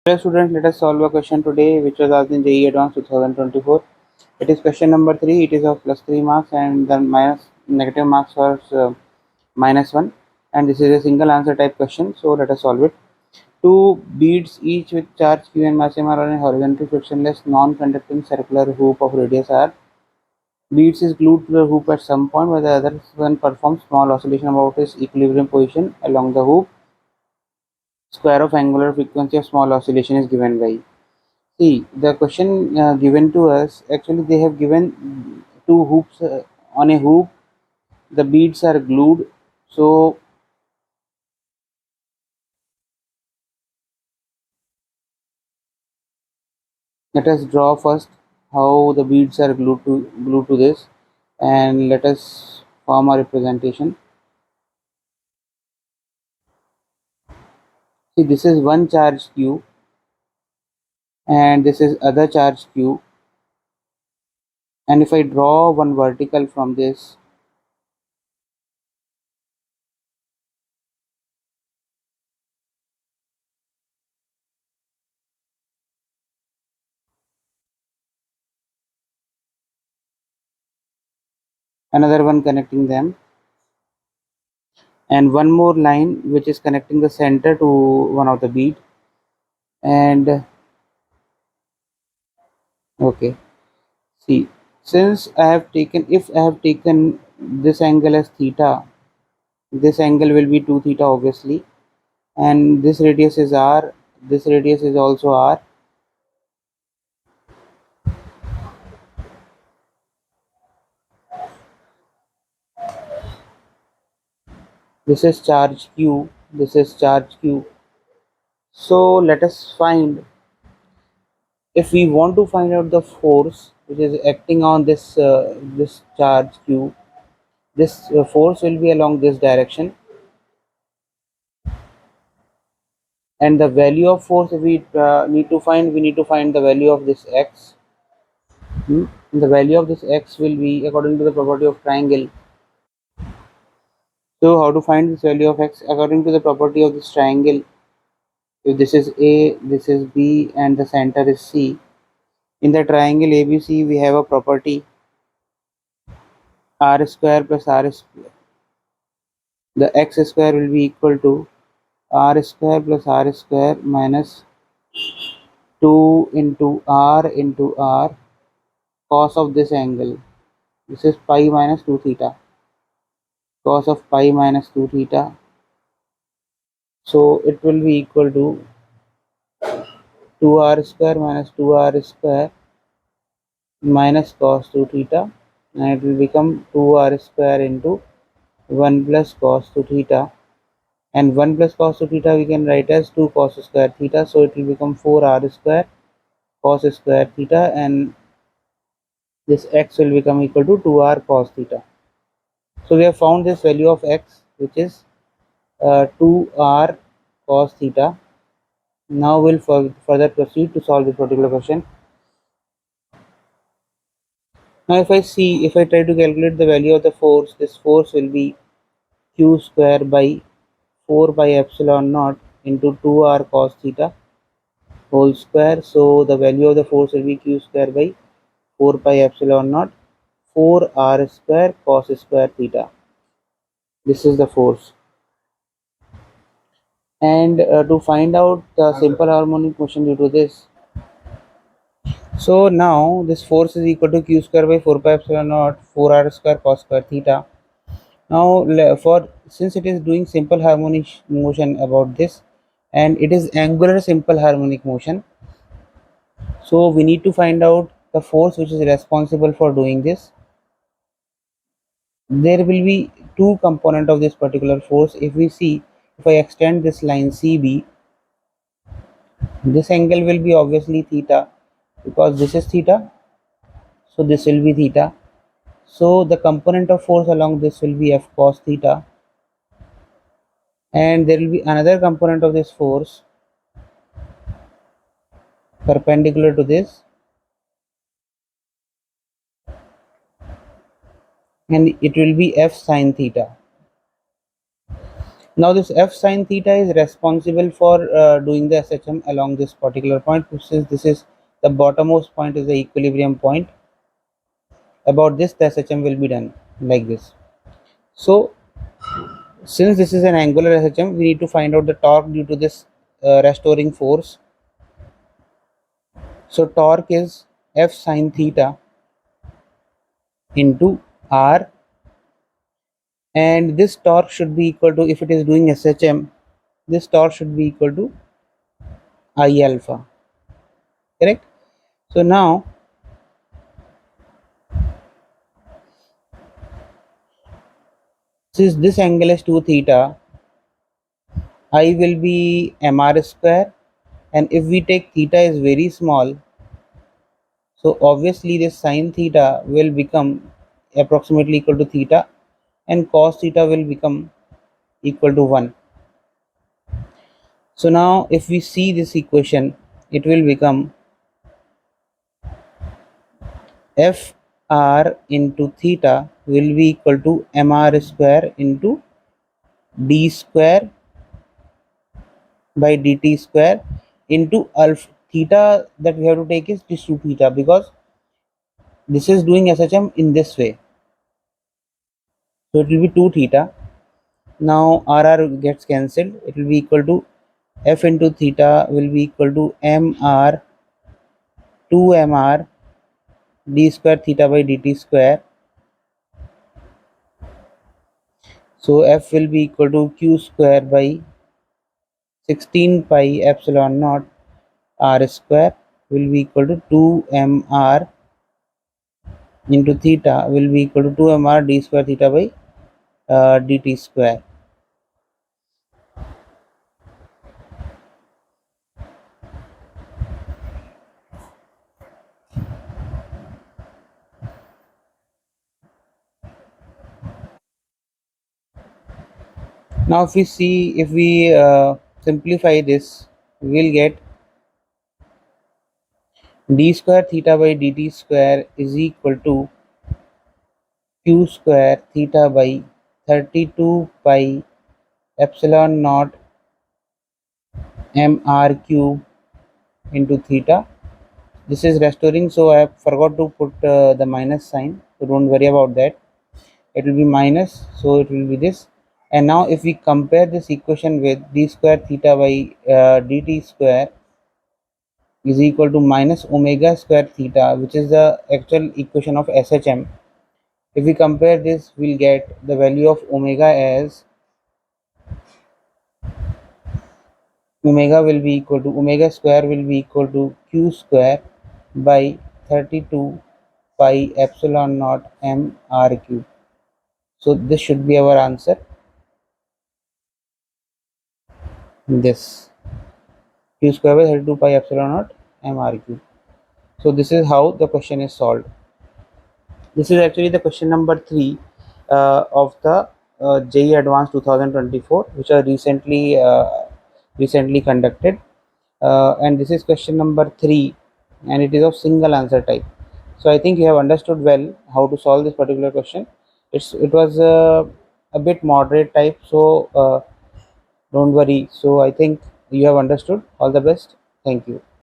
Hello students, let us solve a question today which was asked in JEE Advanced 2024. It is question number 3. It is of plus 3 marks and the negative marks was -1, and this is a single answer type question. So let us solve it. Two beads each with charge Q and mass M are on a horizontal frictionless non-conducting circular hoop of radius R. Beads is glued to the hoop at some point where the other one performs small oscillation about its equilibrium position along the hoop. Square of angular frequency of small oscillation is given by. See, the question given to us, actually they have given two hoops on a hoop, the beads are glued. So let us draw first how the beads are glued to this, and let us form a representation. See, this is one charge Q and this is other charge Q, and if I draw one vertical from this, another one connecting them, and one more line which is connecting the center to one of the bead. And okay, see, since I have taken, if I have taken this angle as theta, this angle will be 2 theta obviously, and this radius is r, this radius is also r. This is charge q, this is charge q. So let us find, if we want to find out the force which is acting on this charge q, this force will be along this direction, and the value of force, if we we need to find the value of this x. The value of this x will be according to the property of triangle. So how to find this value of x according to the property of this triangle? If this is A, this is B, and the center is C. In the triangle ABC, we have a property r square plus r square. The x square will be equal to r square plus r square minus 2 into r cos of this angle. This is pi minus 2 theta. Cos of pi minus 2 theta. So it will be equal to 2r square minus 2r square minus cos 2 theta, and it will become 2r square into 1 plus cos 2 theta, and 1 plus cos 2 theta we can write as 2 cos square theta, so it will become 4r square cos square theta, and this x will become equal to 2r cos theta. So we have found this value of x, which is 2r cos theta. Now we'll further proceed to solve this particular question. Now if I try to calculate the value of the force, this force will be q square by 4 by epsilon naught into 2r cos theta whole square. So the value of the force will be q square by 4 pi epsilon naught 4r square cos square theta. This is the force. And to find out the simple harmonic motion due to this, so now this force is equal to q square by 4 pi epsilon naught 4r square cos square theta. Now for since it is doing simple harmonic motion about this, and it is angular simple harmonic motion, so we need to find out the force which is responsible for doing this. There will be two component of this particular force. If we see, if I extend this line CB, this angle will be obviously theta, because this is theta, so this will be theta. So the component of force along this will be f cos theta, and there will be another component of this force perpendicular to this, and it will be f sin theta. Now this f sine theta is responsible for doing the SHM along this particular point. Since this is the bottommost point, is the equilibrium point. About this, the SHM will be done like this. So since this is an angular SHM, we need to find out the torque due to this restoring force. So torque is f sine theta into r, and this torque should be equal to, if it is doing SHM, this torque should be equal to I alpha, correct? So now since this angle is 2 theta, I will be mr square, and if we take theta is very small, so obviously this sine theta will become approximately equal to theta, and cos theta will become equal to 1. So now if we see this equation, it will become f r into theta will be equal to mr square into d square by dt square into alpha. Theta that we have to take is this 2 theta, because this is doing SHM in this way, so it will be 2 theta. Now rr gets cancelled, it will be equal to f into theta will be equal to mr 2mr d square theta by dt square. So f will be equal to q square by 16 pi epsilon naught r square will be equal to 2mr into theta will be equal to 2mr d square theta by dt square. Now if we see, if we simplify this, we will get d square theta by dt square is equal to q square theta by 32 pi epsilon naught mr cube into theta. This is restoring, so I forgot to put the minus sign, so don't worry about that. It will be minus, so it will be this. And now if we compare this equation with d square theta by dt square is equal to minus omega square theta, which is the actual equation of SHM. If we compare this, we'll get the value of omega as omega square will be equal to q square by 32 pi epsilon naught m r cube. So this should be our answer. This q square by 32 pi epsilon naught m r cube. So this is how the question is solved. This is actually the question number 3 of the JEE Advanced 2024, which are recently conducted, and this is question number 3, and it is of single answer type. So I think you have understood well how to solve this particular question. It was a bit moderate type, so don't worry. So I think you have understood. All the best. Thank you.